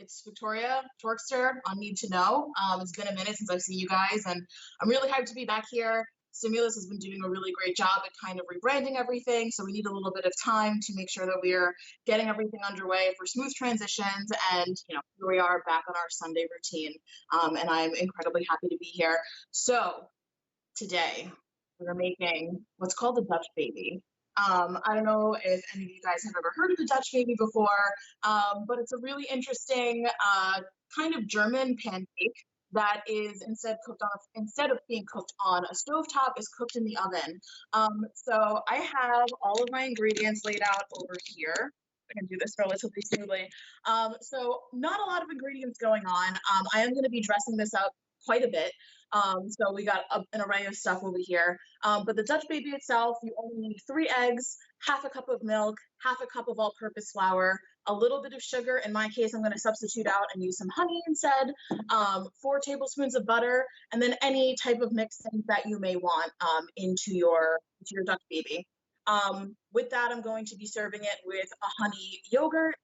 It's Victoria Torkster on Need to Know. It's been a minute since I've seen you guys, and I'm really hyped to be back here. Stimulus has been doing a really great job at kind of rebranding everything, so we need a little bit of time to make sure that we're getting everything underway for smooth transitions. And here we are back on our Sunday routine, and I'm incredibly happy to be here. So today we're making what's called the Dutch baby. I don't know if any of you guys have ever heard of the Dutch baby before, but it's a really interesting kind of German pancake that is instead of being cooked on a stovetop, is cooked in the oven. So I have all of my ingredients laid out over here. I can do this relatively smoothly. So not a lot of ingredients going on. I am going to be dressing this up quite a bit. So we got an array of stuff over here. But the Dutch baby itself, you only need 3 eggs, half a cup of milk, half a cup of all-purpose flour, a little bit of sugar. In my case, I'm going to substitute out and use some honey instead, 4 tablespoons of butter, and then any type of mixing that you may want into your Dutch baby. With that, I'm going to be serving it with a honey yogurt,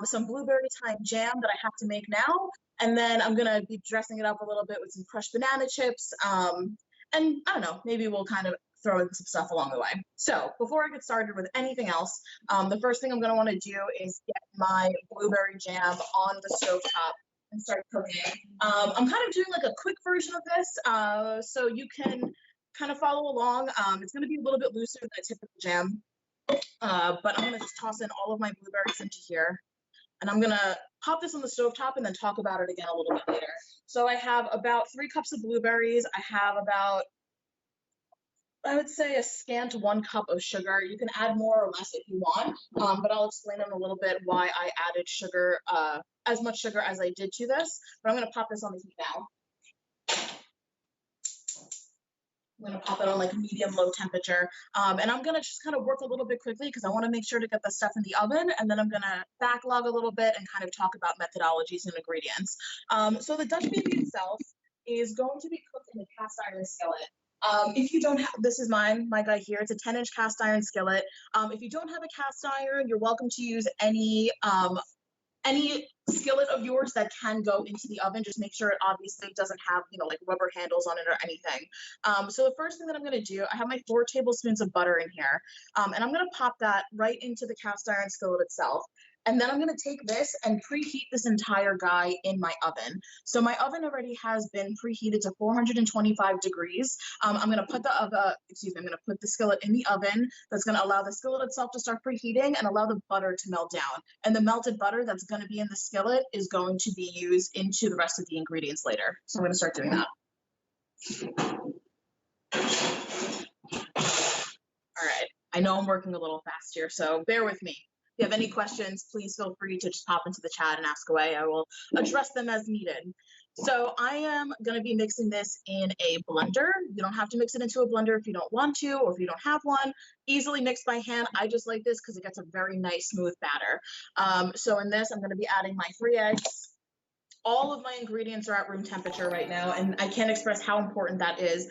some blueberry thyme jam that I have to make now, and then I'm going to be dressing it up a little bit with some crushed banana chips, and I don't know, maybe we'll kind of throw in some stuff along the way. So before I get started with anything else, the first thing I'm going to want to do is get my blueberry jam on the stovetop and start cooking. I'm kind of doing like a quick version of this, so you can kind of follow along. It's going to be a little bit looser than a typical jam, but I'm going to just toss in all of my blueberries into here. And I'm going to pop this on the stovetop and then talk about it again a little bit later. So I have about 3 cups of blueberries. I have about, I would say, a scant 1 cup of sugar. You can add more or less if you want, but I'll explain in a little bit why I added sugar, as much sugar as I did to this. But I'm going to pop this on the heat now. I'm going to pop it on like medium-low temperature. And I'm going to just kind of work a little bit quickly because I want to make sure to get the stuff in the oven. And then I'm going to backlog a little bit and kind of talk about methodologies and ingredients. So the Dutch baby itself is going to be cooked in a cast iron skillet. If you don't have, this is my guy here, it's a 10-inch cast iron skillet. If you don't have a cast iron, you're welcome to use any skillet of yours that can go into the oven. Just make sure it obviously doesn't have, like rubber handles on it or anything. So the first thing that I'm going to do, I have my 4 tablespoons of butter in here, and I'm going to pop that right into the cast iron skillet itself. And then I'm going to take this and preheat this entire guy in my oven. So my oven already has been preheated to 425 degrees. I'm going to put the skillet in the oven. That's going to allow the skillet itself to start preheating and allow the butter to melt down. And the melted butter that's going to be in the skillet is going to be used into the rest of the ingredients later. So I'm going to start doing that. All right. I know I'm working a little fast here, so bear with me. If you have any questions, please feel free to just pop into the chat and ask away. I will address them as needed. So I am going to be mixing this in a blender. You don't have to mix it into a blender if you don't want to, or if you don't have one. Easily mixed by hand. I just like this because it gets a very nice smooth batter. So in this, I'm going to be adding my 3 eggs. All of my ingredients are at room temperature right now, and I can't express how important that is.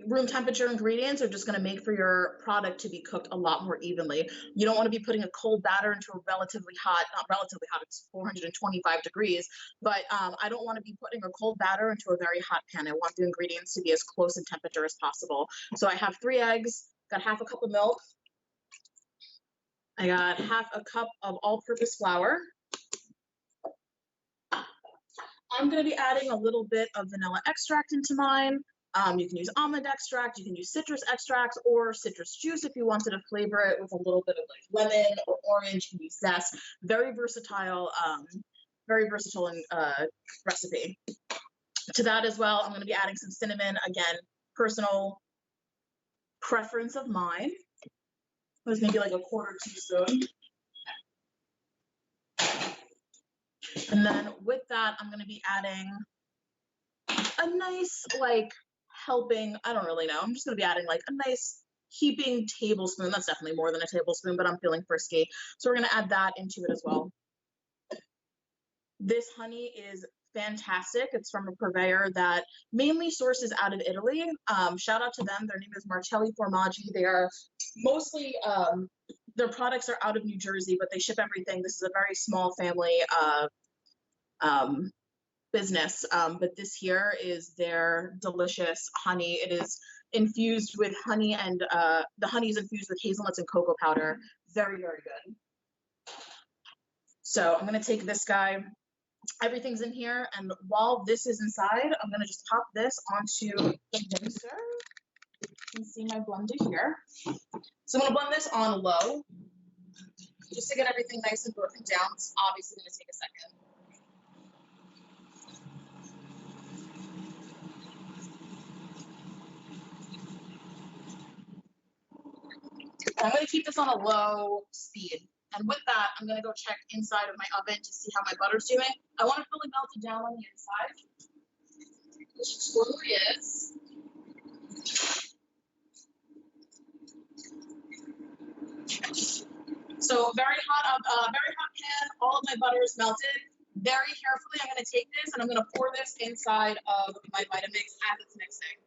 Room temperature ingredients are just going to make for your product to be cooked a lot more evenly. You don't want to be putting a cold batter into a relatively hot, not relatively hot, it's 425 degrees, but I don't want to be putting a cold batter into a very hot pan. I want the ingredients to be as close in temperature as possible. So I have 3 eggs, got half a cup of milk, I got half a cup of all-purpose flour. I'm going to be adding a little bit of vanilla extract into mine. You can use almond extract, you can use citrus extract or citrus juice if you wanted to flavor it with a little bit of like lemon or orange. You can use zest. Very versatile recipe. To that as well, I'm going to be adding some cinnamon. Again, personal preference of mine. It was maybe like a 1/4 teaspoon. And then with that, I'm going to be adding a nice, helping, I don't really know. I'm just going to be adding a nice heaping tablespoon. That's definitely more than a tablespoon, but I'm feeling frisky. So we're going to add that into it as well. This honey is fantastic. It's from a purveyor that mainly sources out of Italy. Shout out to them. Their name is Marcelli Formaggi. They are mostly, their products are out of New Jersey, but they ship everything. This is a very small family business, but this here is their delicious honey. It is infused with honey, and the honey is infused with hazelnuts and cocoa powder. Very, very good. So I'm gonna take this guy. Everything's in here, and while this is inside, I'm gonna just pop this onto the mixer. You can see my blender here. So I'm gonna blend this on low, just to get everything nice and broken down. It's obviously gonna take a second. I'm going to keep this on a low speed. And with that, I'm going to go check inside of my oven to see how my butter's doing. I want it fully melted down on the inside, which it totally is. So very hot pan, all of my butter is melted. Very carefully, I'm going to take this and I'm going to pour this inside of my Vitamix as it's mixing.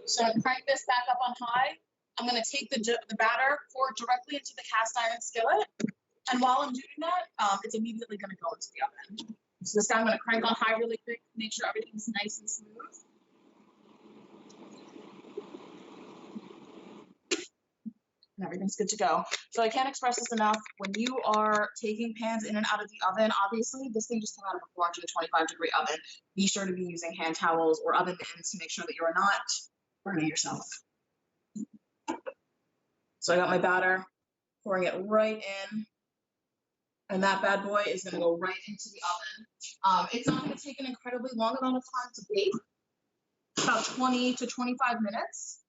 So I'm going to crank this back up on high. I'm going to take the batter, pour it directly into the cast iron skillet. And while I'm doing that, it's immediately going to go into the oven. So this time I'm going to crank on high really quick, make sure everything's nice and smooth. And everything's good to go. So I can't express this enough. When you are taking pans in and out of the oven, obviously this thing just came out of a 425-degree oven. Be sure to be using hand towels or oven mitts to make sure that you are not burning yourself. So I got my batter, pouring it right in. And that bad boy is going to go right into the oven. It's not going to take an incredibly long amount of time to bake, about 20 to 25 minutes.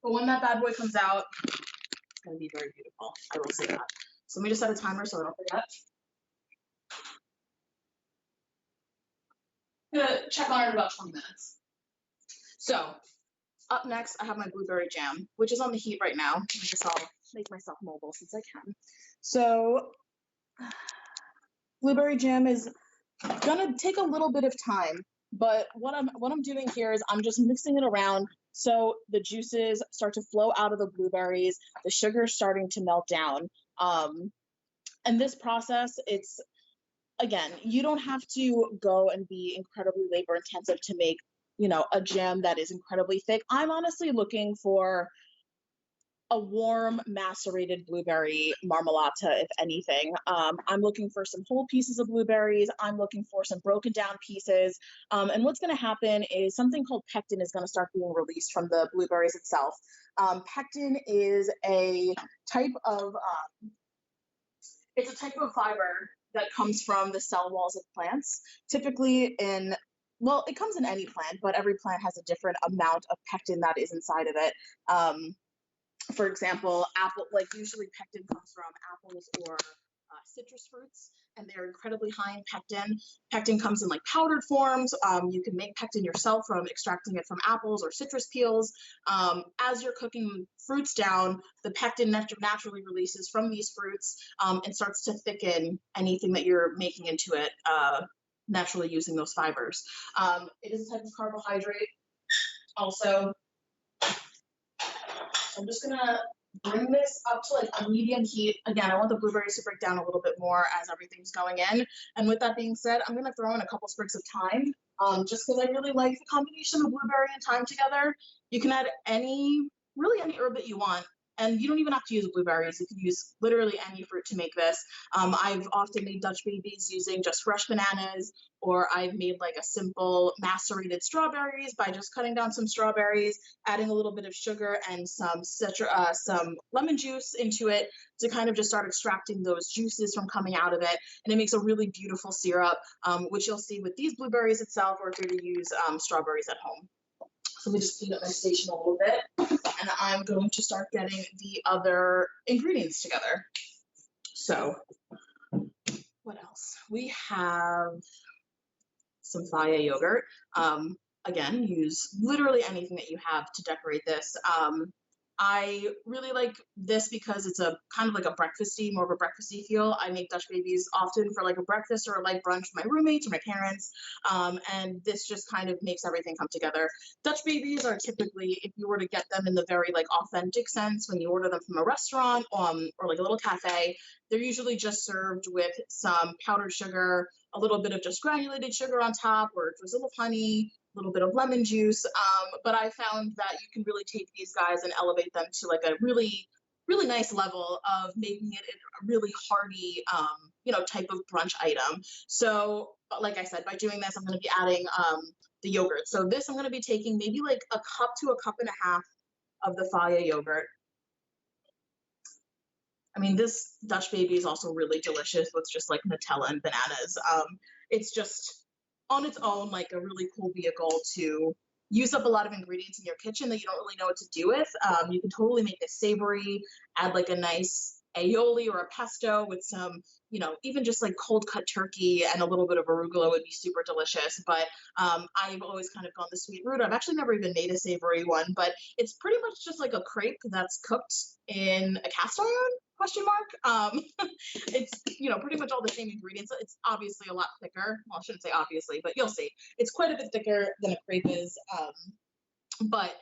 But when that bad boy comes out, it's going to be very beautiful. I will say that. So let me just set a timer so I don't forget. I'm going to check on it in about 20 minutes. So up next, I have my blueberry jam, which is on the heat right now. I guess I'll make myself mobile since I can. So blueberry jam is gonna take a little bit of time, but what I'm doing here is I'm just mixing it around so the juices start to flow out of the blueberries, the sugar is starting to melt down. And this process, it's, again, you don't have to go and be incredibly labor intensive to make, you know, a jam that is incredibly thick. I'm honestly looking for a warm macerated blueberry marmalata, if anything. I'm looking for some whole pieces of blueberries. I'm looking for some broken down pieces. And what's going to happen is something called pectin is going to start being released from the blueberries itself. Pectin is a type of fiber that comes from the cell walls of plants. Typically well, it comes in any plant, but every plant has a different amount of pectin that is inside of it. For example, usually pectin comes from apples or citrus fruits, and they're incredibly high in pectin. Pectin comes in like powdered forms. You can make pectin yourself from extracting it from apples or citrus peels. As you're cooking fruits down, the pectin naturally releases from these fruits and starts to thicken anything that you're making into it, naturally using those fibers. It is a type of carbohydrate also. I'm just gonna bring this up to like a medium heat. Again, I want the blueberries to break down a little bit more as everything's going in. And with that being said, I'm gonna throw in a couple sprigs of thyme, just because I really like the combination of blueberry and thyme together. You can add really any herb that you want. And you don't even have to use blueberries. You can use literally any fruit to make this. I've often made Dutch babies using just fresh bananas, or I've made like a simple macerated strawberries by just cutting down some strawberries, adding a little bit of sugar and some lemon juice into it to kind of just start extracting those juices from coming out of it. And it makes a really beautiful syrup, which you'll see with these blueberries itself, or if you're to use strawberries at home. So let me just clean up my station a little bit, and I'm going to start getting the other ingredients together. So what else? We have some Faya yogurt. Again, use literally anything that you have to decorate this. I really like this because it's a kind of like a breakfasty, more of a breakfasty feel. I make Dutch babies often for like a breakfast or a light brunch for my roommates or my parents. And this just kind of makes everything come together. Dutch babies are typically, if you were to get them in the very like authentic sense, when you order them from a restaurant or like a little cafe, they're usually just served with some powdered sugar, a little bit of just granulated sugar on top, or drizzle of honey, a little bit of lemon juice. But I found that you can really take these guys and elevate them to like a really, really nice level of making it a really hearty, type of brunch item. So, like I said, by doing this, I'm going to be adding the yogurt. So this, I'm going to be taking maybe like a cup to a cup and a half of the Faya yogurt. I mean, this Dutch baby is also really delicious with just like Nutella and bananas. It's just on its own like a really cool vehicle to use up a lot of ingredients in your kitchen that you don't really know what to do with. You can totally make this savory, add like a nice aioli or a pesto with some, even just like cold cut turkey and a little bit of arugula would be super delicious. But I've always kind of gone the sweet route. I've actually never even made a savory one, but it's pretty much just like a crepe that's cooked in a cast iron, question mark. It's pretty much all the same ingredients. It's obviously a lot thicker. Well, I shouldn't say obviously, but you'll see. It's quite a bit thicker than a crepe is. But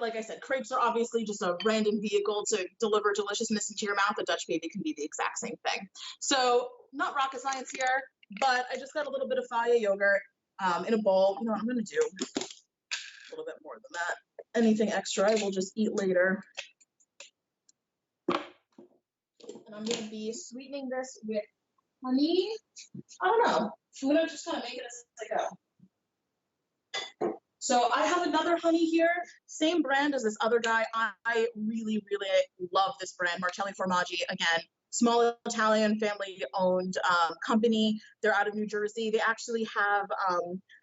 like I said, crepes are obviously just a random vehicle to deliver deliciousness into your mouth. A Dutch baby can be the exact same thing. So not rocket science here, but I just got a little bit of Faya yogurt in a bowl. You know what I'm going to do? A little bit more than that. Anything extra, I will just eat later. And I'm going to be sweetening this with honey. I don't know. I'm going to just kind of make it as I go. So I have another honey here, same brand as this other guy. I really, really love this brand, Marcelli Formaggi. Again, small Italian family-owned company. They're out of New Jersey. They actually have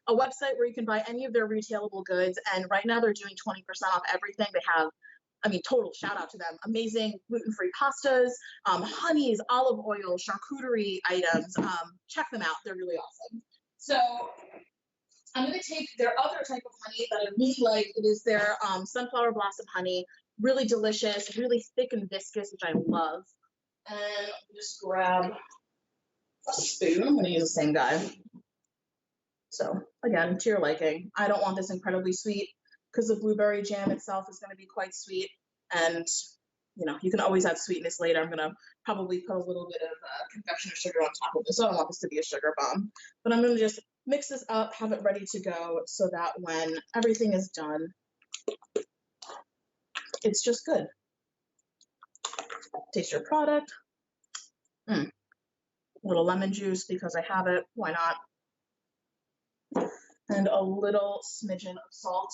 a website where you can buy any of their retailable goods. And right now they're doing 20% off everything. They have, total shout out to them. Amazing gluten-free pastas, honeys, olive oil, charcuterie items. Check them out. They're really awesome. So I'm going to take their other type of honey that I really like. It is their sunflower blossom honey. Really delicious, really thick and viscous, which I love. And just grab a spoon. I'm going to use the same guy. So again, to your liking. I don't want this incredibly sweet because the blueberry jam itself is going to be quite sweet. And, you can always add sweetness later. I'm going to probably put a little bit of confectioner sugar on top of this. So I don't want this to be a sugar bomb. But I'm going to just mix this up, have it ready to go so that when everything is done, it's just good. Taste your product. A little lemon juice because I have it. Why not? And a little smidgen of salt.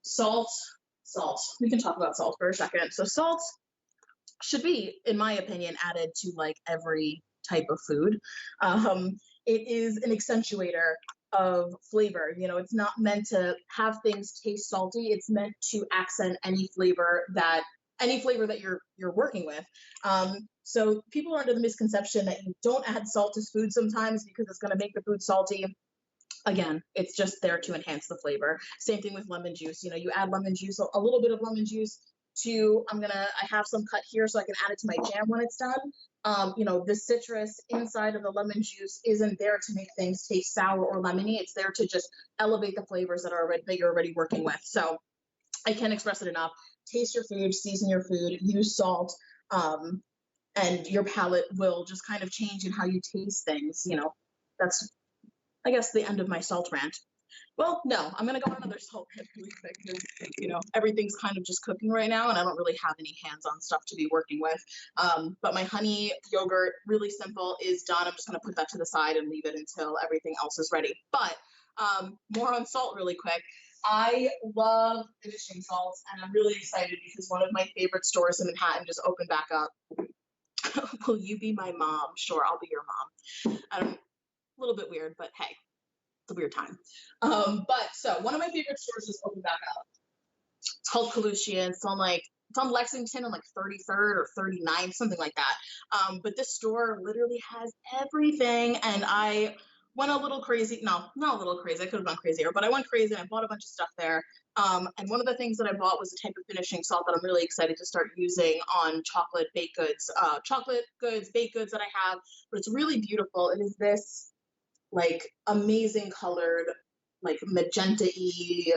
Salt. We can talk about salt for a second. So salt should be, in my opinion, added to like every type of food. It is an accentuator of flavor. It's not meant to have things taste salty. It's meant to accent any flavor that you're working with. So people are under the misconception that you don't add salt to food sometimes because it's going to make the food salty. Again, it's just there to enhance the flavor. Same thing with lemon juice. You add lemon juice, a little bit of lemon juice to, I have some cut here so I can add it to my jam when it's done. The citrus inside of the lemon juice isn't there to make things taste sour or lemony. It's there to just elevate the flavors that you're already working with. So I can't express it enough. Taste your food, season your food, use salt, and your palate will just kind of change in how you taste things. That's, I guess, the end of my salt rant. Well, no, I'm going to go on another salt rant really quick because, everything's kind of just cooking right now and I don't really have any hands-on stuff to be working with. But my honey yogurt, really simple, is done. I'm just going to put that to the side and leave it until everything else is ready. But more on salt really quick. I love finishing salts and I'm really excited because one of my favorite stores in Manhattan just opened back up. Will you be my mom? Sure, I'll be your mom. A little bit weird, but hey, it's a weird time. But so one of my favorite stores just opened back up. It's called Kalusian. It's on Lexington on like 33rd or 39th, something like that. But this store literally has everything. And I went a little crazy. No, not a little crazy. I could have gone crazier, but I went crazy and I bought a bunch of stuff there. And one of the things that I bought was a type of finishing salt that I'm really excited to start using on chocolate baked goods, baked goods that I have, but it's really beautiful. It is this like amazing colored, like magenta-y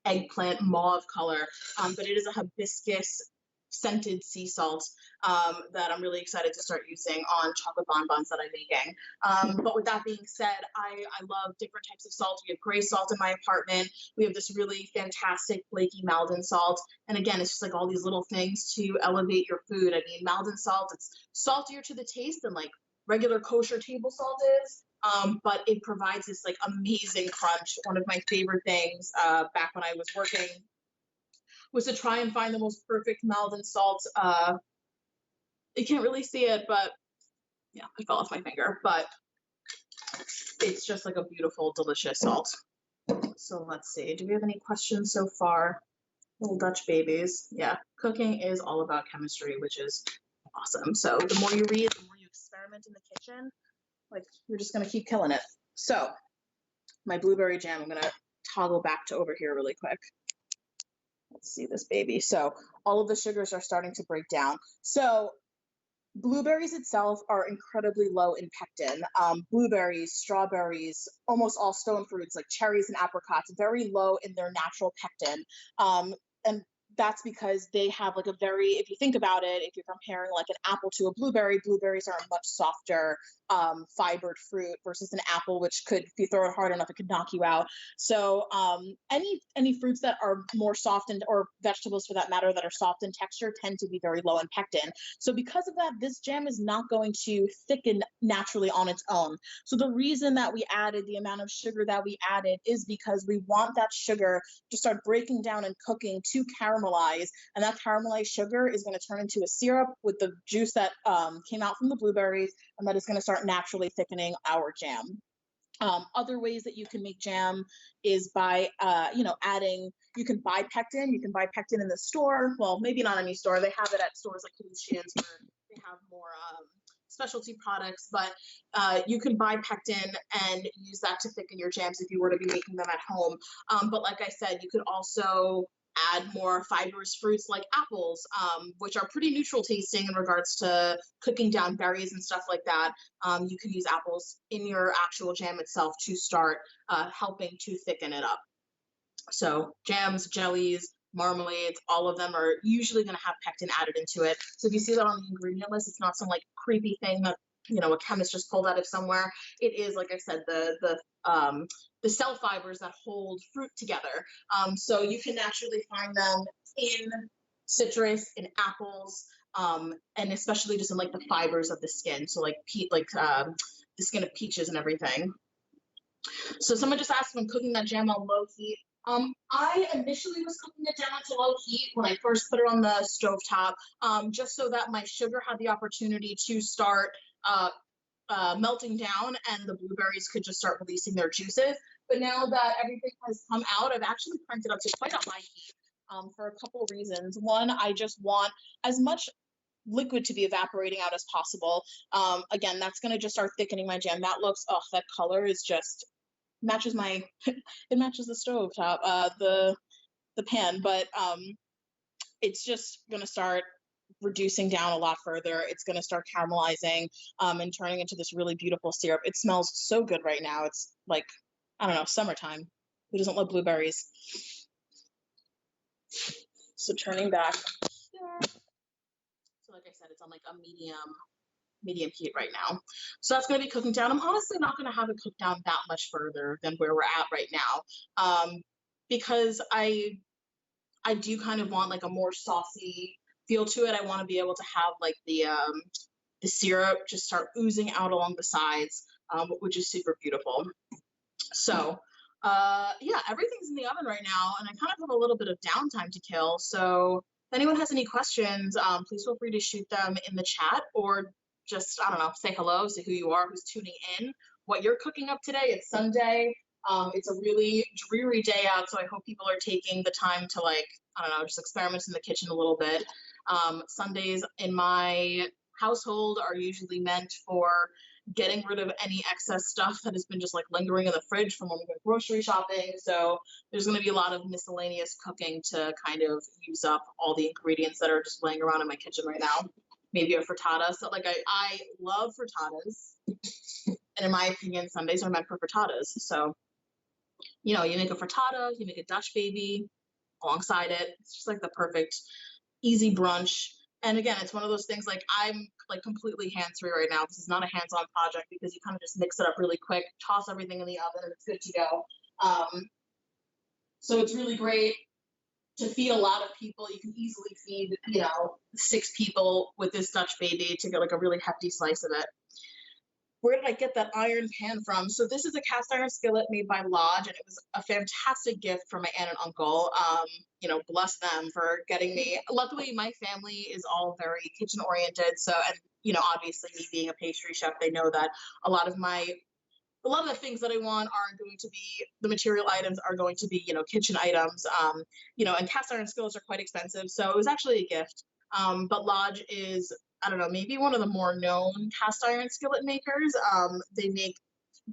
eggplant mauve color, but it is a hibiscus scented sea salt that I'm really excited to start using on chocolate bonbons that I'm making. But with that being said, I love different types of salt. We have gray salt in my apartment. We have this really fantastic flaky Maldon salt. And again, it's just like all these little things to elevate your food. I mean, Maldon salt, it's saltier to the taste than like regular kosher table salt is. But it provides this like amazing crunch. One of my favorite things back when I was working was to try and find the most perfect Maldon salt. You can't really see it, but yeah, it fell off my finger, but it's just like a beautiful, delicious salt. So let's see, do we have any questions so far? Little Dutch babies. Yeah, cooking is all about chemistry, which is awesome. So the more you read, the more you experiment in the kitchen, like you're just gonna keep killing it. So my blueberry jam, I'm gonna toggle back to over here really quick. Let's see this baby. So all of the sugars are starting to break down. So blueberries itself are incredibly low in pectin. Blueberries, strawberries, almost all stone fruits like cherries and apricots, very low in their natural pectin. And that's because they have like a very, if you think about it, if you're comparing like an apple to a blueberry, blueberries are a much softer fibered fruit versus an apple, which could, if you throw it hard enough, it could knock you out. So any fruits that are more soft and, or vegetables for that matter, that are soft in texture tend to be very low in pectin. So because of that, this jam is not going to thicken naturally on its own. So the reason that we added the amount of sugar that we added is because we want that sugar to start breaking down and cooking to caramelize, and that caramelized sugar is going to turn into a syrup with the juice that came out from the blueberries, and that is going to start naturally thickening our jam. Other ways that you can make jam is by, adding, you can buy pectin. You can buy pectin in the store. Well, maybe not any store. They have it at stores like Lucian's where they have more specialty products, but you can buy pectin and use that to thicken your jams if you were to be making them at home. But like I said, you could also add more fibrous fruits like apples, which are pretty neutral tasting in regards to cooking down berries and stuff like that. You can use apples in your actual jam itself to start helping to thicken it up. So jams, jellies, marmalades, all of them are usually going to have pectin added into it. So if you see that on the ingredient list, it's not some like creepy thing that, you know, a chemist just pulled out of somewhere. It is, like I said, the cell fibers that hold fruit together. So you can naturally find them in citrus, in apples, and especially just in like the fibers of the skin. So like the skin of peaches and everything. So someone just asked if I'm cooking that jam on low heat. I initially was cooking it down to low heat when I first put it on the stovetop, just so that my sugar had the opportunity to start melting down and the blueberries could just start releasing their juices. But now that everything has come out, I've actually cranked it up to quite a high heat for a couple of reasons. One, I just want as much liquid to be evaporating out as possible. Again, that's going to just start thickening my jam. That looks, oh, that color is just matches my, it matches the stove top, the pan, but it's just going to start reducing down a lot further. It's going to start caramelizing and turning into this really beautiful syrup. It smells so good right now. It's like, I don't know, summertime. Who doesn't love blueberries? So turning back here. So like I said, it's on like a medium heat right now. So that's going to be cooking down. I'm honestly not going to have it cook down that much further than where we're at right now, because I do kind of want like a more saucy feel to it. I want to be able to have like the syrup just start oozing out along the sides, which is super beautiful. So yeah, everything's in the oven right now, and I kind of have a little bit of downtime to kill. So if anyone has any questions, please feel free to shoot them in the chat, or just, I don't know, say hello, say who you are, who's tuning in, what you're cooking up today. It's Sunday. It's a really dreary day out, so I hope people are taking the time to, like, I don't know, just experiment in the kitchen a little bit. Sundays in my household are usually meant for getting rid of any excess stuff that has been just like lingering in the fridge from when we went grocery shopping. So there's going to be a lot of miscellaneous cooking to kind of use up all the ingredients that are just laying around in my kitchen right now. Maybe a frittata. So like I love frittatas. And in my opinion, Sundays are meant for frittatas. So, you know, you make a frittata, you make a Dutch baby alongside it. It's just like the perfect easy brunch. And again, it's one of those things like I'm like completely hands-free right now. This is not a hands-on project because you kind of just mix it up really quick, toss everything in the oven, and it's good to go. So it's really great to feed a lot of people. You can easily feed, you know, 6 people with this Dutch baby to get like a really hefty slice of it. Where did I get that iron pan from? So this is a cast iron skillet made by Lodge, and it was a fantastic gift from my aunt and uncle. You know, bless them for getting me. Luckily, my family is all very kitchen oriented. So, and you know, obviously me being a pastry chef, they know that a lot of the things that I want are going to be, the material items are going to be, you know, kitchen items. You know, and cast iron skillets are quite expensive. So it was actually a gift. But Lodge is, I don't know, maybe one of the more known cast iron skillet makers. They make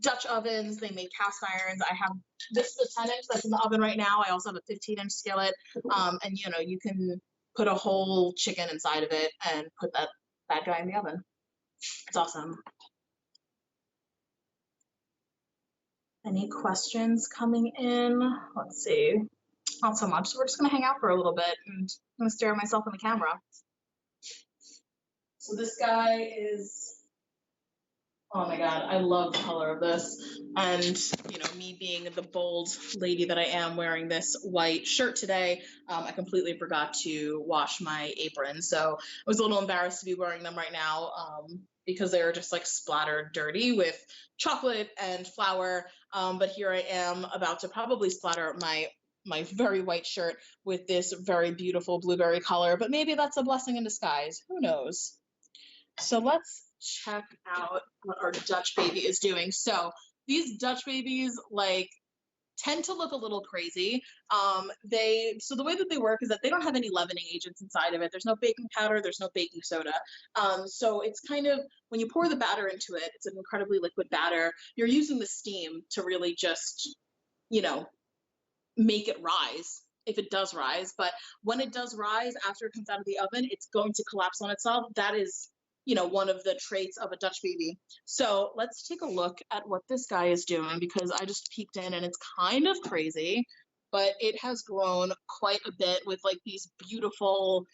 Dutch ovens, they make cast irons. I have, this is a 10-inch that's in the oven right now. I also have a 15-inch skillet. And you know, you can put a whole chicken inside of it and put that bad guy in the oven. It's awesome. Any questions coming in? Let's see. Not so much. So we're just gonna hang out for a little bit and I'm gonna stare at myself in the camera. So this guy is, oh my God, I love the color of this. And, you know, me being the bold lady that I am wearing this white shirt today, I completely forgot to wash my apron. So I was a little embarrassed to be wearing them right now because they're just like splattered dirty with chocolate and flour. But here I am about to probably splatter my very white shirt with this very beautiful blueberry color, but maybe that's a blessing in disguise. Who knows? So let's check out what our Dutch baby is doing. So these Dutch babies like tend to look a little crazy. So the way that they work is that they don't have any leavening agents inside of it. There's no baking powder, there's no baking soda. So it's kind of, when you pour the batter into it, it's an incredibly liquid batter. You're using the steam to really just, you know, make it rise, if it does rise. But when it does rise, after it comes out of the oven, it's going to collapse on itself. That is, you know, one of the traits of a Dutch baby. So let's take a look at what this guy is doing, because I just peeked in and it's kind of crazy, but it has grown quite a bit with like these beautiful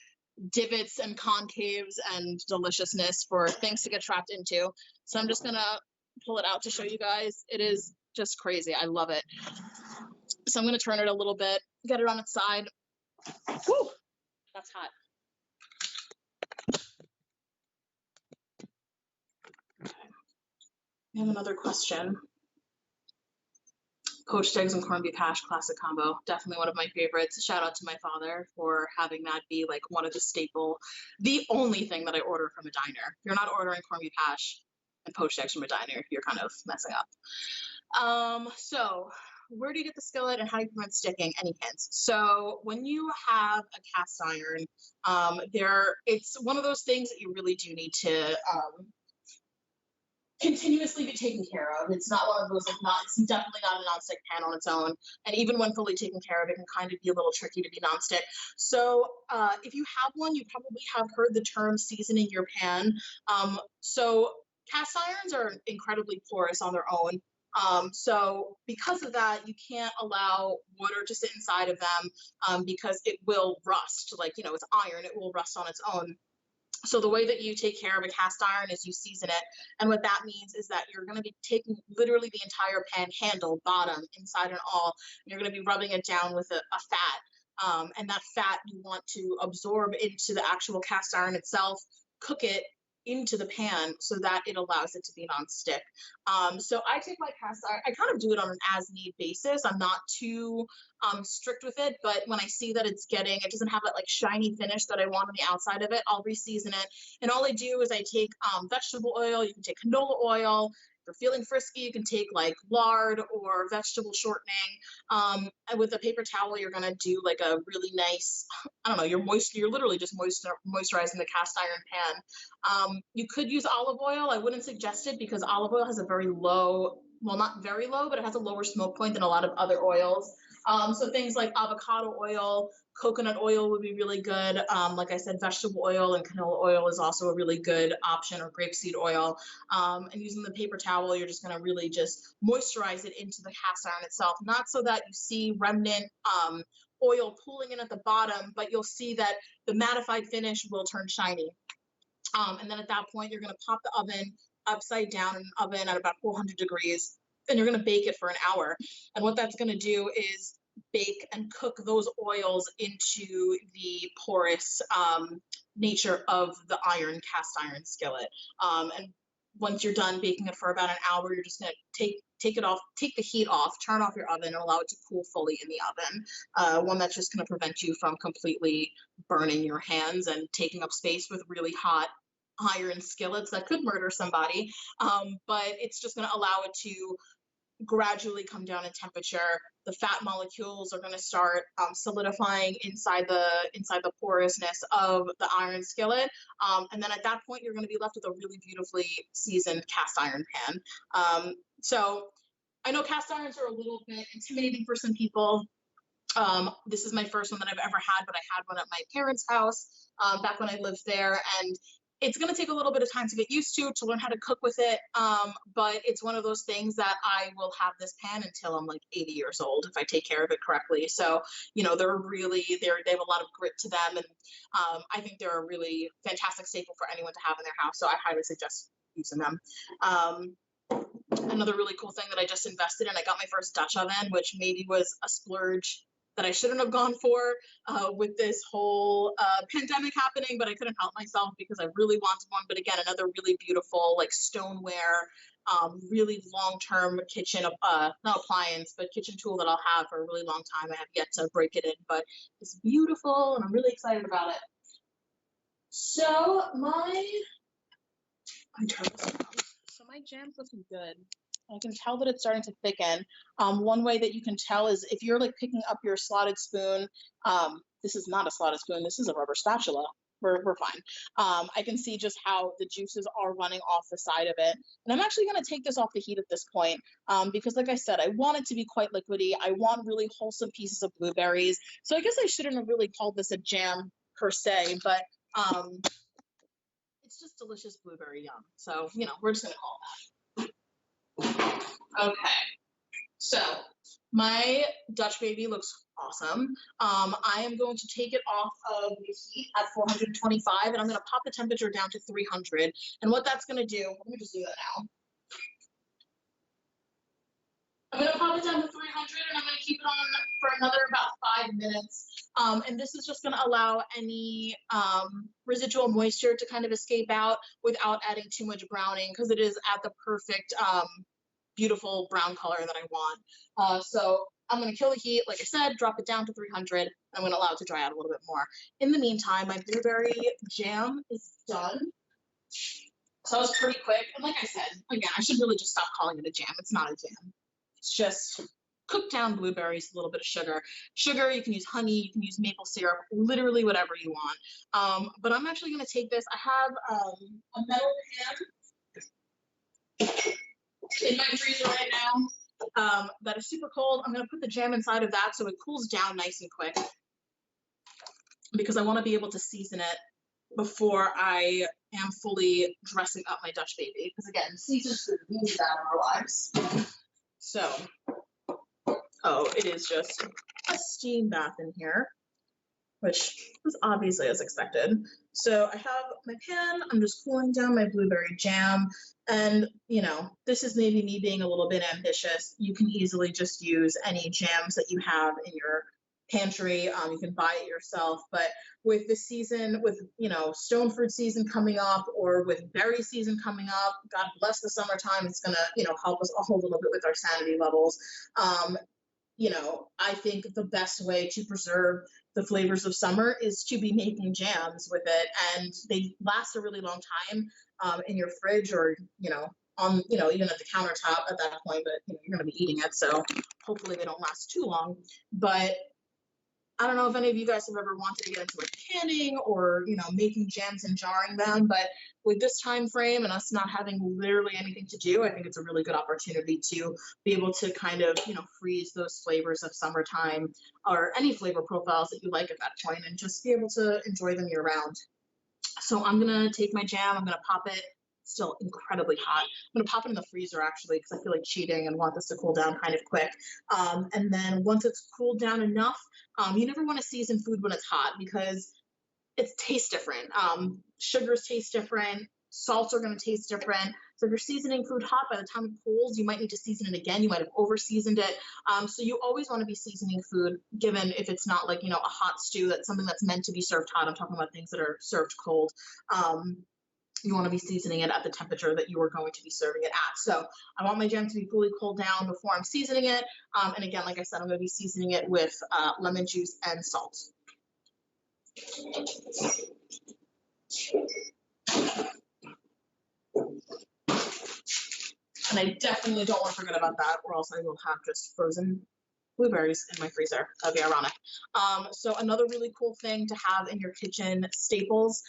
divots and concaves and deliciousness for things to get trapped into. So I'm just gonna pull it out to show you guys. It is just crazy. I love it. So I'm gonna turn it a little bit, get it on its side. Woo, that's hot. I have another question. Poached eggs and corned beef hash, classic combo. Definitely one of my favorites. Shout out to my father for having that be like one of the staple, the only thing that I order from a diner. If you're not ordering corned beef hash and poached eggs from a diner, you're kind of messing up. So where do you get the skillet and how do you prevent sticking? Any hints? So when you have a cast iron, it's one of those things that you really do need to continuously be taken care of. It's not one of those, like, it's definitely not a nonstick pan on its own. And even when fully taken care of, it can kind of be a little tricky to be nonstick. So if you have one, you probably have heard the term seasoning your pan. So cast irons are incredibly porous on their own. So because of that, you can't allow water to sit inside of them because it will rust. Like, you know, it's iron, it will rust on its own. So the way that you take care of a cast iron is you season it. And what that means is that you're going to be taking literally the entire pan handle, bottom, inside and all. And you're going to be rubbing it down with a fat. And that fat you want to absorb into the actual cast iron itself, cook it into the pan so that it allows it to be nonstick. So I take my cast iron, I kind of do it on an as-need basis. I'm not too strict with it, but when I see that it doesn't have that like shiny finish that I want on the outside of it, I'll reseason it. And all I do is I take vegetable oil, you can take canola oil, you're feeling frisky, you can take like lard or vegetable shortening. And with a paper towel, you're gonna do like a really nice, I don't know, you're literally just moisturizing the cast iron pan. You could use olive oil. I wouldn't suggest it because olive oil has a very low, well, not very low, but it has a lower smoke point than a lot of other oils. So things like avocado oil, coconut oil would be really good. Like I said, vegetable oil and canola oil is also a really good option, or grapeseed oil. And using the paper towel, you're just going to really just moisturize it into the cast iron itself, not so that you see remnant oil pooling in at the bottom, but you'll see that the mattified finish will turn shiny. And then at that point, you're going to pop the oven upside down in an oven at about 400 degrees, and you're going to bake it for an hour. And what that's going to do is bake and cook those oils into the porous nature of the cast iron skillet. And once you're done baking it for about an hour, you're just going to take the heat off, turn off your oven, and allow it to cool fully in the oven. One that's just going to prevent you from completely burning your hands and taking up space with really hot iron skillets that could murder somebody. But it's just going to allow it to gradually come down in temperature. The fat molecules are going to start solidifying inside the porousness of the iron skillet, and then at that point you're going to be left with a really beautifully seasoned cast iron pan. So I know cast irons are a little bit intimidating for some people. This is my first one that I've ever had, but I had one at my parents' house back when I lived there, and it's going to take a little bit of time to get used to learn how to cook with it. But it's one of those things that I will have this pan until I'm like 80 years old if I take care of it correctly. So, you know, they have a lot of grit to them. And I think they're a really fantastic staple for anyone to have in their house. So I highly suggest using them. Another really cool thing that I just invested in, I got my first Dutch oven, which maybe was a splurge that I shouldn't have gone for with this whole pandemic happening, but I couldn't help myself because I really wanted one. But again, another really beautiful like stoneware, really long-term kitchen, not appliance, but kitchen tool that I'll have for a really long time. I have yet to break it in, but it's beautiful and I'm really excited about it. So my jam's looking good. I can tell that it's starting to thicken. One way that you can tell is if you're like picking up your slotted spoon, this is not a slotted spoon, this is a rubber spatula. We're fine. I can see just how the juices are running off the side of it. And I'm actually going to take this off the heat at this point because like I said, I want it to be quite liquidy. I want really wholesome pieces of blueberries. So I guess I shouldn't have really called this a jam per se, but it's just delicious blueberry yum. So, you know, we're just going to call that. Okay, so my Dutch baby looks awesome. I am going to take it off of the heat at 425, and I'm going to pop the temperature down to 300. And what that's going to do, let me just do that now. I'm going to pop it down to 300, and I'm going to keep it on for another about 5 minutes. And this is just going to allow any residual moisture to kind of escape out without adding too much browning, because it is at the perfect, beautiful brown color that I want. So I'm going to kill the heat, like I said, drop it down to 300. And I'm going to allow it to dry out a little bit more. In the meantime, my blueberry jam is done. So it was pretty quick. And like I said, again, I should really just stop calling it a jam. It's not a jam. It's just cooked down blueberries, a little bit of sugar. Sugar, you can use honey, you can use maple syrup, literally whatever you want. But I'm actually going to take this. I have a metal pan in my freezer right now that is super cold. I'm going to put the jam inside of that so it cools down nice and quick because I want to be able to season it before I am fully dressing up my Dutch baby. Because again, seasoned food, we need that in our lives. So, oh, it is just a steam bath in here, which was obviously as expected. So I have my pan, I'm just cooling down my blueberry jam. And, you know, this is maybe me being a little bit ambitious. You can easily just use any jams that you have in your pantry. You can buy it yourself, but with the season, with, you know, stone fruit season coming up or with berry season coming up, God bless the summertime, it's gonna, you know, help us all a little bit with our sanity levels. You know, I think the best way to preserve the flavors of summer is to be making jams with it, and they last a really long time in your fridge or, you know, on, even at the countertop at that point, but you're going to be eating it. So hopefully they don't last too long. But I don't know if any of you guys have ever wanted to get into like canning or, making jams and jarring them, but with this time frame and us not having literally anything to do, I think it's a really good opportunity to be able to kind of, freeze those flavors of summertime or any flavor profiles that you like at that point and just be able to enjoy them year round. So I'm gonna take my jam, I'm gonna pop it, still incredibly hot. I'm gonna pop it in the freezer actually, because I feel like cheating and want this to cool down kind of quick. And then once it's cooled down enough, you never wanna season food when it's hot because it tastes different. Sugars taste different, salts are gonna taste different. So if you're seasoning food hot, by the time it cools, you might need to season it again. You might have over seasoned it. So you always want to be seasoning food, given if it's not like, a hot stew, that's something that's meant to be served hot. I'm talking about things that are served cold. You want to be seasoning it at the temperature that you are going to be serving it at. So I want my jam to be fully cooled down before I'm seasoning it. And again, like I said, I'm going to be seasoning it with lemon juice and salt. And I definitely don't want to forget about that, or else I will have just frozen blueberries in my freezer. That'd be ironic. So another really cool thing to have in your kitchen staples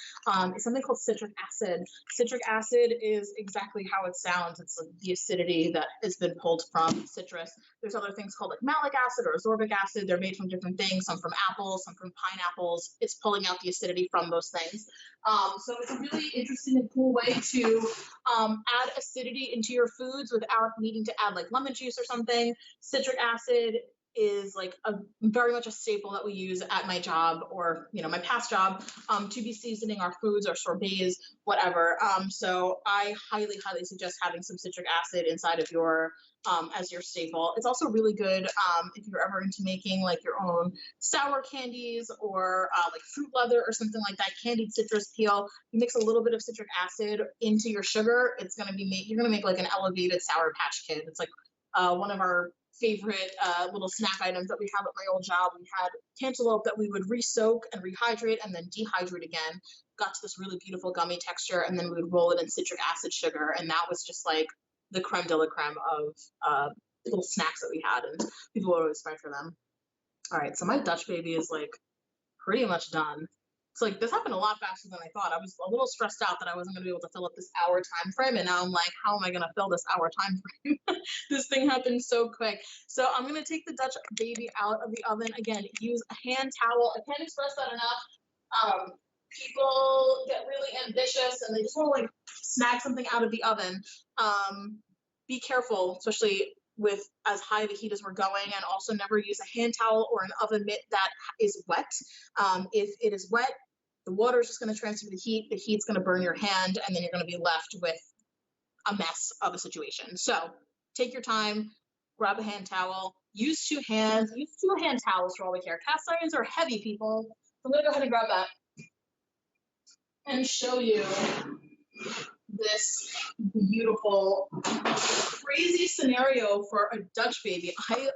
is something called citric acid. Citric acid is exactly how it sounds. It's like the acidity that has been pulled from citrus. There's other things called like malic acid or ascorbic acid. They're made from different things, some from apples, some from pineapples. It's pulling out the acidity from those things. So it's a really interesting and cool way to add acidity into your foods without needing to add like lemon juice or something. Citric acid is like a very much a staple that we use at my job or my past job to be seasoning our foods or sorbets, whatever. So I highly suggest having some citric acid inside of your as your staple. It's also really good if you're ever into making like your own sour candies or like fruit leather or something like that, candied citrus peel. You mix a little bit of citric acid into your sugar, it's going to be you're going to make like an elevated Sour Patch Kid. It's like one of our favorite little snack items that we have at my old job. We had cantaloupe that we would re-soak and rehydrate and then dehydrate again. Got to this really beautiful gummy texture, and then we would roll it in citric acid sugar, and that was just like the creme de la creme of little snacks that we had, and people would always fight for them. All right, so my Dutch baby is like pretty much done. It's like this happened a lot faster than I thought. I was a little stressed out that I wasn't going to be able to fill up this hour time frame, and now I'm like, how am I going to fill this hour time frame? This thing happened so quick. So I'm going to take the Dutch baby out of the oven. Again, use a hand towel. I can't express that enough. People get really ambitious and they just want to like snag something out of the oven. Be careful, especially with as high the heat as we're going, and also never use a hand towel or an oven mitt that is wet. If it is wet, the water is just going to transfer the heat's going to burn your hand, and then you're going to be left with a mess of a situation. So take your time, grab a hand towel, use two hand towels for all we care. Cast irons are heavy, people. So I'm going to go ahead and grab that and show you this beautiful, crazy scenario for a Dutch baby. I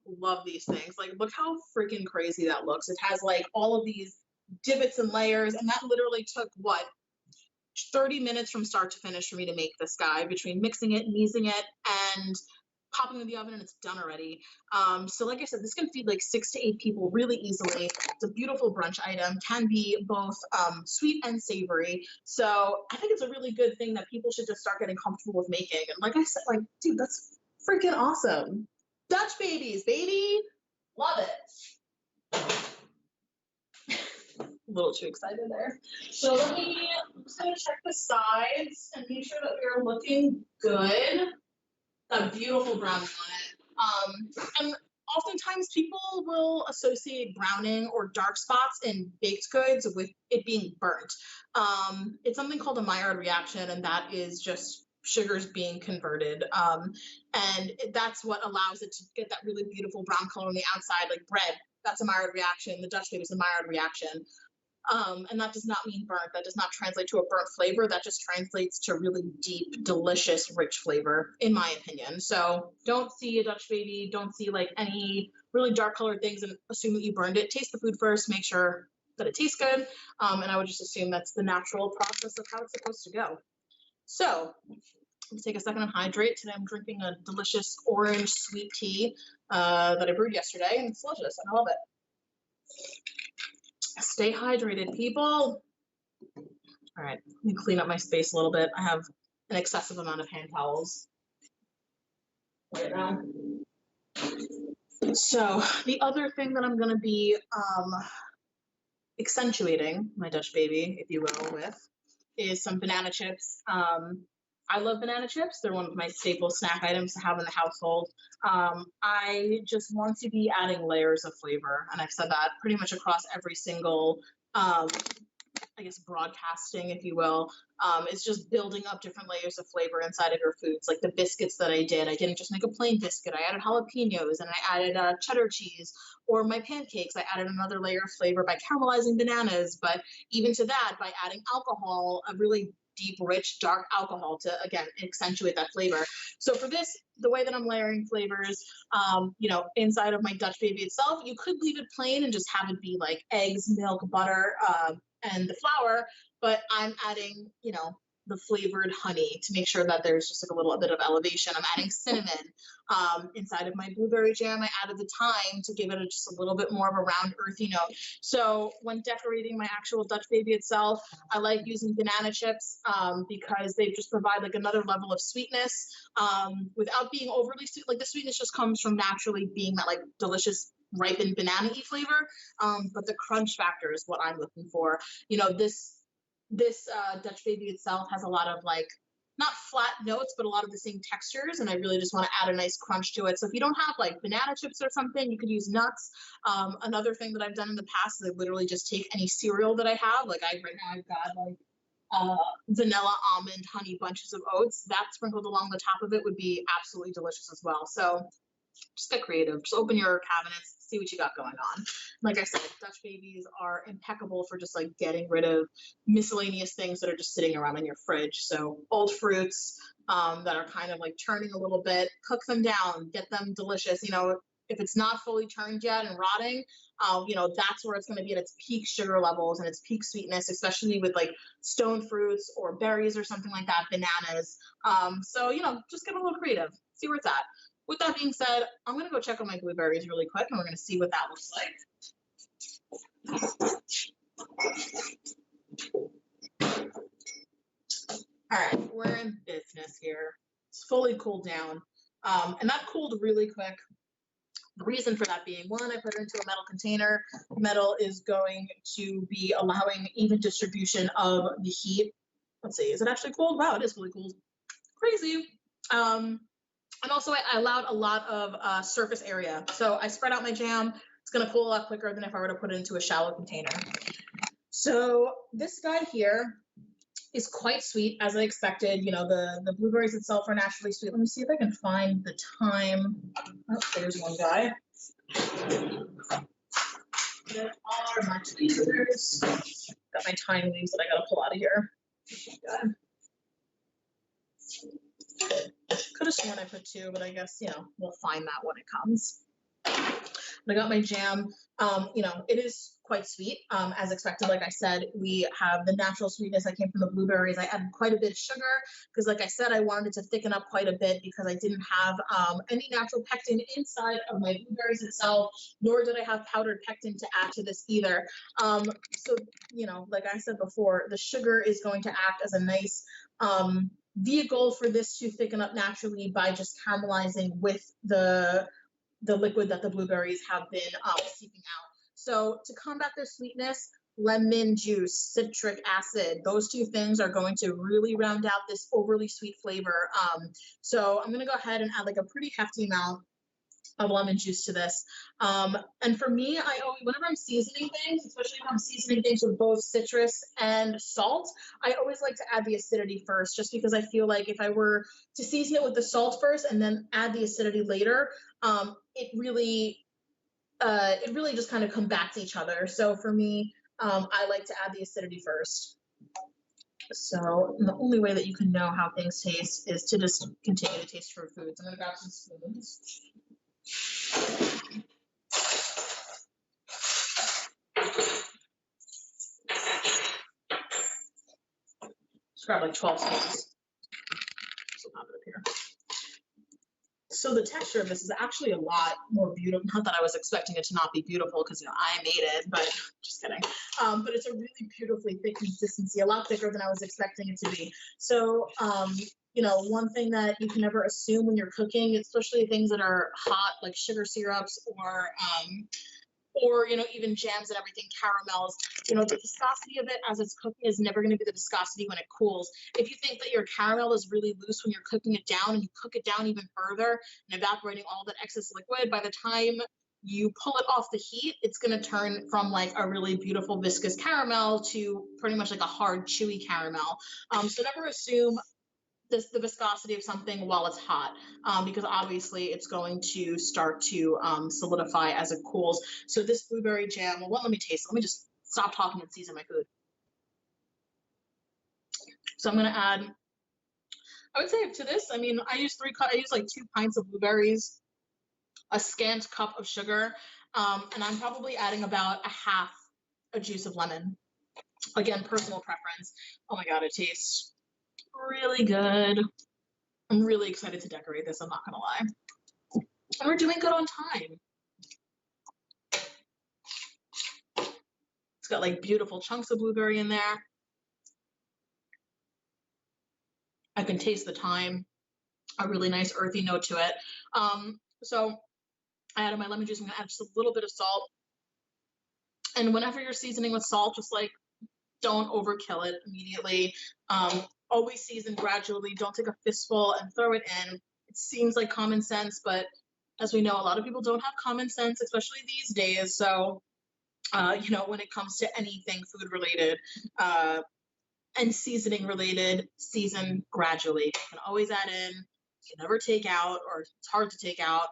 love these things. Like, look how freaking crazy that looks. It has like all of these divots and layers, and that literally took what, 30 minutes from start to finish for me to make this guy, between mixing it, kneading it, and popping it in the oven, and it's done already. So like I said, this can feed like 6 to 8 people really easily. It's a beautiful brunch item, can be both sweet and savory. So I think it's a really good thing that people should just start getting comfortable with making. And like I said, like, dude, that's freaking awesome. Dutch babies, baby. Love it. A little too excited there. So I'm just gonna check the sides and make sure that we're looking good. That beautiful browning on it. And oftentimes people will associate browning or dark spots in baked goods with it being burnt. It's something called a Maillard reaction, and that is just sugars being converted. And that's what allows it to get that really beautiful brown color on the outside, like bread. That's a Maillard reaction. The Dutch baby is a Maillard reaction. And that does not mean burnt. That does not translate to a burnt flavor. That just translates to really deep, delicious, rich flavor, in my opinion. So don't see a Dutch baby, don't see like any really dark colored things and assume that you burned it. Taste the food first, make sure that it tastes good. And I would just assume that's the natural process of how it's supposed to go. So Let's take a second and hydrate. Today I'm drinking a delicious orange sweet tea that I brewed yesterday, and it's delicious. I love it. Stay hydrated, people. All right, let me clean up my space a little bit. I have an excessive amount of hand towels right now. So the other thing that I'm going to be accentuating my Dutch baby, if you will, with is some banana chips. I love banana chips. They're one of my staple snack items to have in the household. I just want to be adding layers of flavor, and I've said that pretty much across every single I guess broadcasting, if you will. It's just building up different layers of flavor inside of your foods. Like the biscuits that I didn't just make a plain biscuit. I added jalapenos and I added cheddar cheese. Or my pancakes, I added another layer of flavor by caramelizing bananas. But even to that, by adding alcohol, a really deep, rich, dark alcohol to, again, accentuate that flavor. So for this, the way that I'm layering flavors, inside of my Dutch baby itself, you could leave it plain and just have it be like eggs, milk, butter, and the flour, but I'm adding, the flavored honey to make sure that there's just like a little bit of elevation. I'm adding cinnamon inside of my blueberry jam. I added the thyme to give it just a little bit more of a round, earthy note. So when decorating my actual Dutch baby itself, I like using banana chips because they just provide like another level of sweetness without being overly sweet. Like the sweetness just comes from naturally being that like delicious ripened banana-y flavor, but the crunch factor is what I'm looking for. This Dutch baby itself has a lot of like not flat notes, but a lot of the same textures, and I really just want to add a nice crunch to it. So if you don't have like banana chips or something, you could use nuts. Another thing that I've done in the past is I literally just take any cereal that I have. Like right now I've got like vanilla, almond, honey bunches of oats. That sprinkled along the top of it would be absolutely delicious as well. So just get creative. Just open your cabinets, see what you got going on. Like I said, Dutch babies are impeccable for just like getting rid of miscellaneous things that are just sitting around in your fridge. So old fruits that are kind of like turning a little bit, cook them down, get them delicious. If it's not fully turned yet and rotting, that's where it's going to be at its peak sugar levels and its peak sweetness, especially with like stone fruits or berries or something like that, bananas. So just get a little creative, see where it's at. With that being said, I'm going to go check on my blueberries really quick, and we're going to see what that looks like. All right, we're in business here. It's fully cooled down, and that cooled really quick. The reason for that being, one, I put it into a metal container. Metal is going to be allowing even distribution of the heat. Let's see, is it actually cold? Wow, it is fully cooled. Crazy. And also I allowed a lot of surface area. So I spread out my jam. It's going to cool a lot quicker than if I were to put it into a shallow container. So this guy here is quite sweet, as I expected. The blueberries itself are naturally sweet. Let me see if I can find the time. Oh, there's one guy. There are my tweezers. Got my thyme leaves that I got to pull out of here. Could have sworn I put 2, but I guess, we'll find that when it comes. I got my jam. It is quite sweet, as expected. Like I said, we have the natural sweetness that came from the blueberries. I added quite a bit of sugar because, like I said, I wanted to thicken up quite a bit because I didn't have any natural pectin inside of my blueberries itself, nor did I have powdered pectin to add to this either. So, like I said before, the sugar is going to act as a nice vehicle for this to thicken up naturally by just caramelizing with the liquid that the blueberries have been seeping out. So to combat their sweetness, lemon juice, citric acid, those 2 things are going to really round out this overly sweet flavor. So I'm going to go ahead and add like a pretty hefty amount of lemon juice to this. And for me, whenever I'm seasoning things, especially if I'm seasoning things with both citrus and salt, I always like to add the acidity first, just because I feel like if I were to season it with the salt first and then add the acidity later, it really just kind of combats each other. So for me, I like to add the acidity first. So the only way that you can know how things taste is to just continue to taste your foods. I'm going to grab some spoons. Just grab like 12 spoons. So have it up here. So the texture of this is actually a lot more beautiful. Not that I was expecting it to not be beautiful because, you know, I made it, but just kidding. But it's a really beautifully thick consistency, a lot thicker than I was expecting it to be. So, you know, one thing that you can never assume when you're cooking, especially things that are hot, like sugar syrups or, you know, even jams and everything, caramels, you know, the viscosity of it as it's cooking is never going to be the viscosity when it cools. If you think that your caramel is really loose when you're cooking it down and you cook it down even further and evaporating all that excess liquid, by the time you pull it off the heat, it's going to turn from like a really beautiful viscous caramel to pretty much like a hard, chewy caramel. So never assume the viscosity of something while it's hot, because obviously it's going to start to solidify as it cools. So this blueberry jam, well, let me taste it. Let me just stop talking and season my food. So I'm going to add, I would say to this, I mean, I use like 2 pints of blueberries, a scant cup of sugar, and I'm probably adding about a juice of lemon. Again, personal preference. Oh my God, it tastes really good. I'm really excited to decorate this, I'm not gonna lie. And we're doing good on time. It's got like beautiful chunks of blueberry in there. I can taste the thyme, a really nice earthy note to it. So I added my lemon juice. I'm gonna add just a little bit of salt. And whenever you're seasoning with salt, just like don't overkill it immediately. Always season gradually. Don't take a fistful and throw it in. It seems like common sense, but as we know, a lot of people don't have common sense, especially these days. So, you know, when it comes to anything food related and seasoning related, season gradually. You can always add in. You can never take out, or it's hard to take out.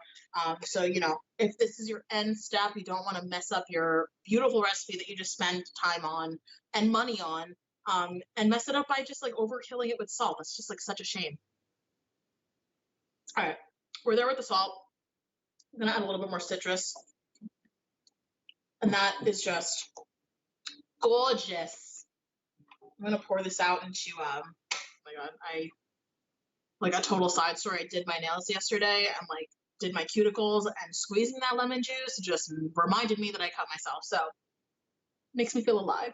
So, you know, if this is your end step, you don't want to mess up your beautiful recipe that you just spent time on and money on, and mess it up by just like overkilling it with salt. That's just like such a shame. All right, we're there with the salt. I'm gonna add a little bit more citrus, and that is just gorgeous. I'm gonna pour this out into, oh my God, like a total side story. I did my nails yesterday and like did my cuticles, and squeezing that lemon juice just reminded me that I cut myself. So makes me feel alive.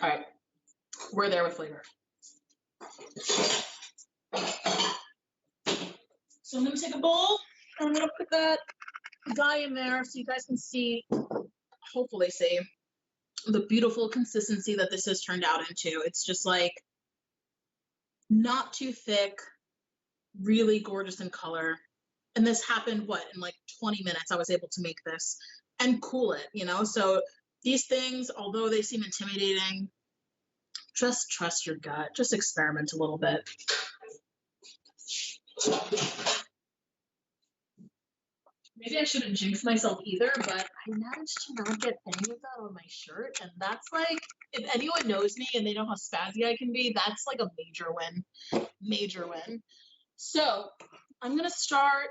All right, we're there with flavor. So I'm gonna take a bowl and I'm gonna put that dye in there so you guys can see, hopefully see, the beautiful consistency that this has turned out into. It's just like not too thick, really gorgeous in color. And this happened, what, in like 20 minutes, I was able to make this and cool it, you know? So these things, although they seem intimidating, just trust your gut, just experiment a little bit. Maybe I shouldn't jinx myself either, but I managed to not get any of that on my shirt. And that's like, if anyone knows me and they know how spazzy I can be, that's like a major win, major win. So I'm gonna start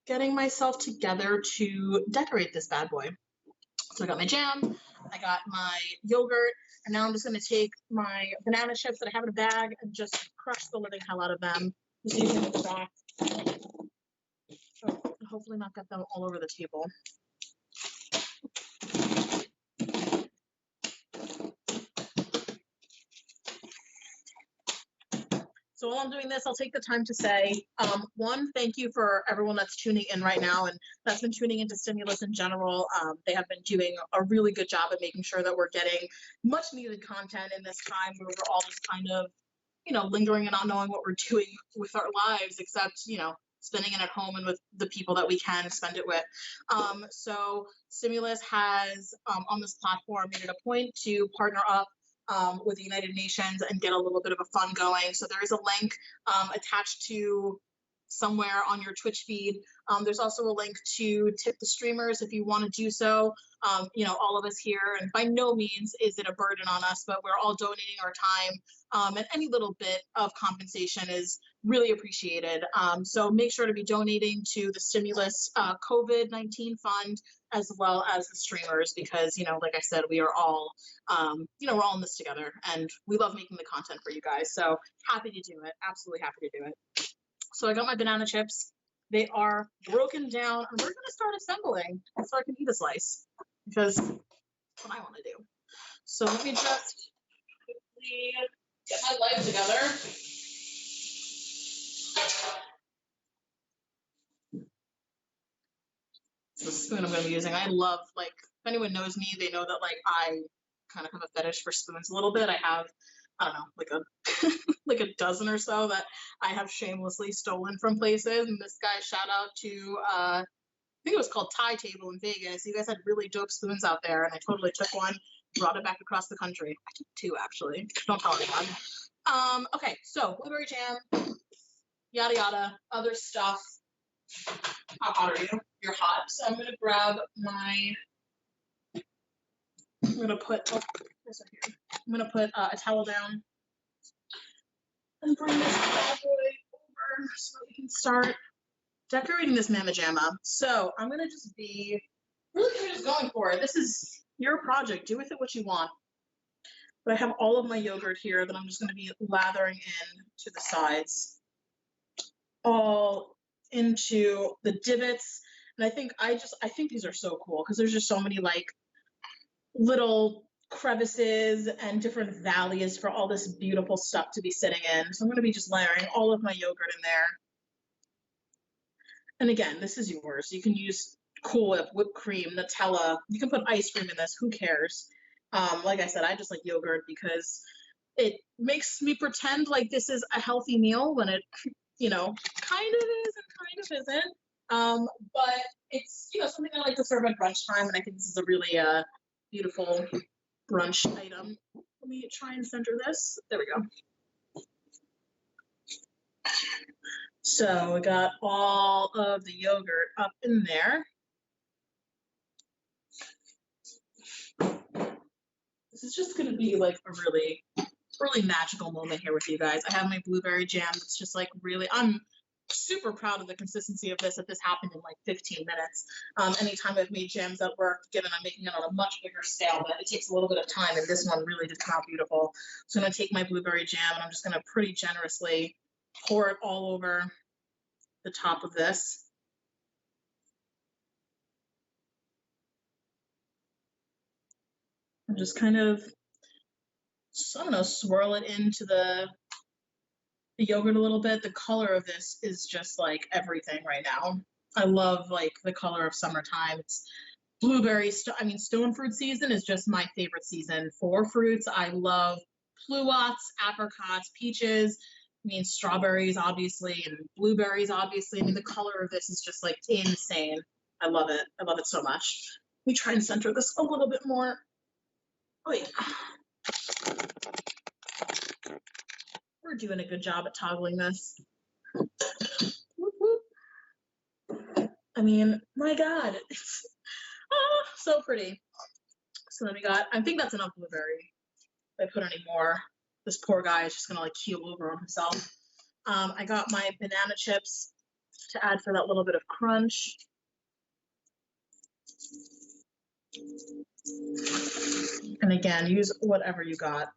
getting myself together to decorate this bad boy. So I got my jam, I got my yogurt, and now I'm just gonna take my banana chips that I have in a bag and just crush the living hell out of them. Just using the back. Oh, hopefully not get them all over the table. So while I'm doing this, I'll take the time to say, one, thank you for everyone that's tuning in right now and that's been tuning into Stimulus in general. They have been doing a really good job at making sure that we're getting much needed content in this time where we're all just kind of, you know, lingering and not knowing what we're doing with our lives, except, you know, spending it at home and with the people that we can spend it with. So Stimulus has, on this platform, made it a point to partner up with the United Nations and get a little bit of a fund going. So there is a link attached to somewhere on your Twitch feed. There's also a link to tip the streamers if you want to do so. You know, all of us here, and by no means is it a burden on us, but we're all donating our time, and any little bit of compensation is really appreciated. So make sure to be donating to the Stimulus COVID-19 fund, as well as the streamers, because, you know, like I said, we are all, you know, we're all in this together, and we love making the content for you guys. So happy to do it. Absolutely happy to do it. So I got my banana chips. They are broken down, and we're going to start assembling so I can eat a slice, because that's what I want to do. So let me just quickly get my life together. The spoon I'm going to be using. I love, like, if anyone knows me, they know that, like, I kind of have a fetish for spoons a little bit. I have, I don't know, like a like a dozen or so that I have shamelessly stolen from places. And this guy, shout out to I think it was called Thai Table in Vegas. You guys had really dope spoons out there, and I totally took one, brought it back across the country. I took two, actually. Don't tell anyone. Okay, so blueberry jam, yada yada, other stuff. How hot are you? You're hot. So I'm gonna grab my. I'm gonna put. Oh, this one here. I'm gonna put a towel down and bring this bad boy over so we can start decorating this mama jamma. So I'm gonna just be really kind of just going for it. This is your project. Do with it what you want. But I have all of my yogurt here that I'm just gonna be lathering in to the sides, all into the divots. And I think these are so cool because there's just so many like little crevices and different valleys for all this beautiful stuff to be sitting in. So I'm going to be just layering all of my yogurt in there. And again, this is yours. You can use Cool Whip, whipped cream, Nutella. You can put ice cream in this. Who cares? Like I said, I just like yogurt because it makes me pretend like this is a healthy meal when it, you know, kind of is and kind of isn't. But it's, you know, something I like to serve at brunch time, and I think this is a really beautiful brunch item. Let me try and center this. There we go. So we got all of the yogurt up in there. This is just gonna be like a really, really magical moment here with you guys. I have my blueberry jam. It's just like really, I'm super proud of the consistency of this, that this happened in like 15 minutes. Anytime I've made jams at work, given I'm making it on a much bigger scale, but it takes a little bit of time, and this one really did come out beautiful. So I'm gonna take my blueberry jam and I'm just gonna pretty generously pour it all over the top of this. And just kind of, I don't know, swirl it into the yogurt a little bit. The color of this is just like everything right now. I love like the color of summertime. It's blueberry, stone fruit season is just my favorite season for fruits. I love pluots, apricots, peaches, strawberries, obviously, and blueberries, obviously. I mean, the color of this is just like insane. I love it. I love it so much. Let me try and center this a little bit more. Wait. We're doing a good job at toggling this. Whoop, whoop. I mean, my God, it's so pretty. So then we got, I think that's enough blueberry. If I put any more, this poor guy is just gonna like keel over on himself. I got my banana chips to add for that little bit of crunch. And again, use whatever you got.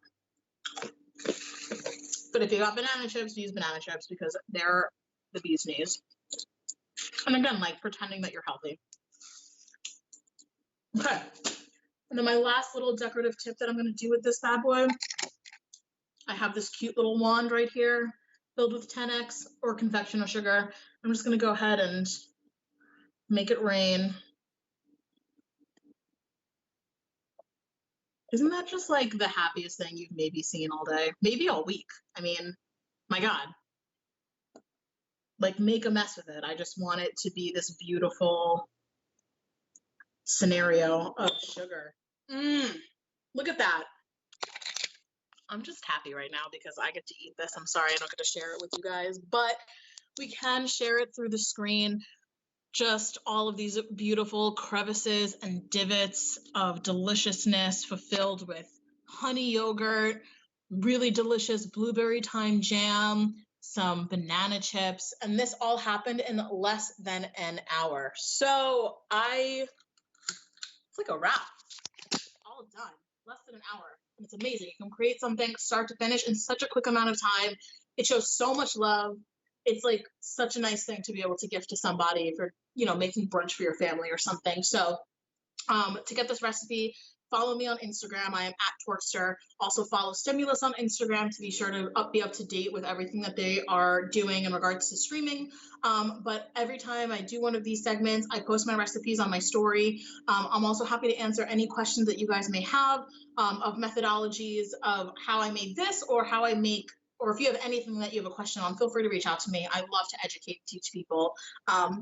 But if you got banana chips, use banana chips because they're the bee's knees. And again, like pretending that you're healthy. Okay. And then my last little decorative tip that I'm going to do with this bad boy, I have this cute little wand right here filled with 10x or confectioner sugar. I'm just going to go ahead and make it rain. Isn't that just like the happiest thing you've maybe seen all day? Maybe all week. I mean, my God. Like, make a mess with it. I just want it to be this beautiful scenario of sugar. Look at that. I'm just happy right now because I get to eat this. I'm sorry I don't get to share it with you guys, but we can share it through the screen. Just all of these beautiful crevices and divots of deliciousness fulfilled with honey yogurt, really delicious blueberry thyme jam, some banana chips, and this all happened in less than an hour. So it's like a wrap, all done, less than an hour. And it's amazing. You can create something start to finish in such a quick amount of time. It shows so much love. It's like such a nice thing to be able to gift to somebody if you're, making brunch for your family or something. So to get this recipe, follow me on Instagram. I am at Twerkster. Also follow Stimulus on Instagram to be sure to be up to date with everything that they are doing in regards to streaming. But every time I do one of these segments, I post my recipes on my story. I'm also happy to answer any questions that you guys may have of methodologies of how I made this or how I make, or if you have anything that you have a question on, feel free to reach out to me. I love to educate, teach people.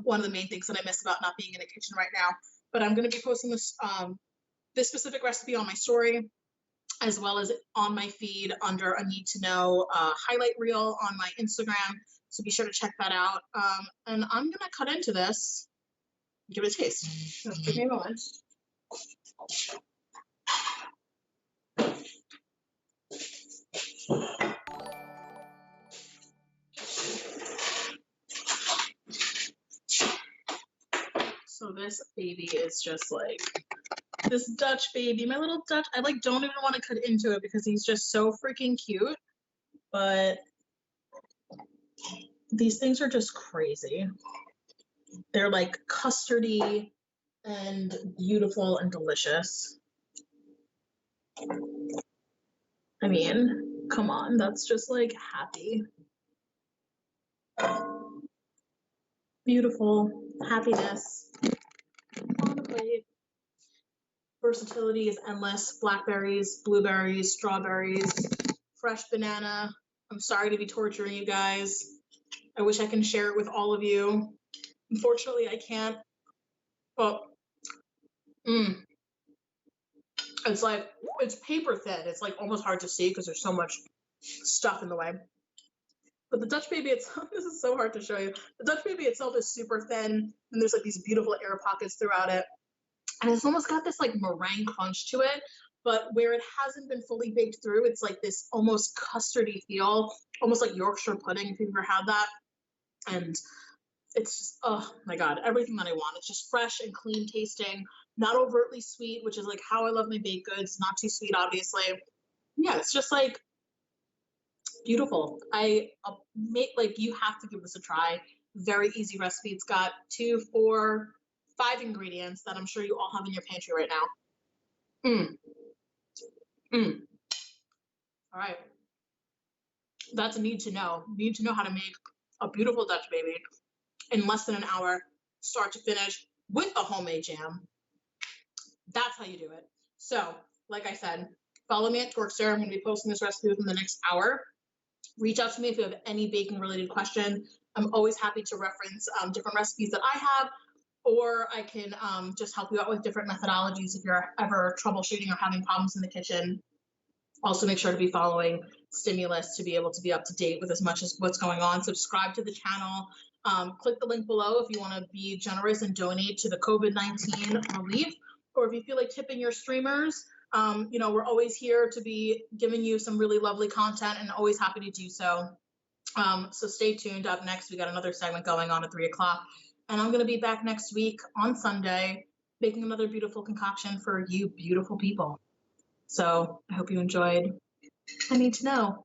One of the main things that I miss about not being in a kitchen right now. But I'm going to be posting this specific recipe on my story, as well as on my feed under a Need to Know highlight reel on my Instagram. So be sure to check that out. And I'm going to cut into this, give it a taste. Just give me a moment. So this baby is just like this Dutch baby, my little Dutch. I don't even want to cut into it because he's just so freaking cute. But these things are just crazy. They're like custardy and beautiful and delicious. I mean, come on, that's just like happy. Beautiful happiness on the plate. Versatility is endless. Blackberries, blueberries, strawberries, fresh banana. I'm sorry to be torturing you guys. I wish I can share it with all of you. Unfortunately, I can't. Well, it's like, it's paper thin. It's like almost hard to see because there's so much stuff in the way. But the Dutch baby itself, this is so hard to show you. The Dutch baby itself is super thin, and there's like these beautiful air pockets throughout it. And it's almost got this like meringue crunch to it, but where it hasn't been fully baked through, it's like this almost custardy feel, almost like Yorkshire pudding, if you've ever had that. And it's just, oh my God, everything that I want. It's just fresh and clean tasting, not overtly sweet, which is like how I love my baked goods. Not too sweet, obviously. Yeah, it's just like beautiful. You have to give this a try. Very easy recipe. It's got 2, 4, 5 ingredients that I'm sure you all have in your pantry right now. All right. That's a need to know. Need to know how to make a beautiful Dutch baby in less than an hour, start to finish, with a homemade jam. That's how you do it. So, like I said, follow me at Twerkster. I'm going to be posting this recipe within the next hour. Reach out to me if you have any baking related question. I'm always happy to reference different recipes that I have, or I can just help you out with different methodologies if you're ever troubleshooting or having problems in the kitchen. Also, make sure to be following Stimulus to be able to be up to date with as much as what's going on. Subscribe to the channel. Click the link below if you want to be generous and donate to the COVID-19 relief, or if you feel like tipping your streamers. We're always here to be giving you some really lovely content and always happy to do so. So stay tuned. Up next, we got another segment going on at 3 o'clock. And I'm going to be back next week on Sunday, making another beautiful concoction for you beautiful people. So I hope you enjoyed I Need to Know.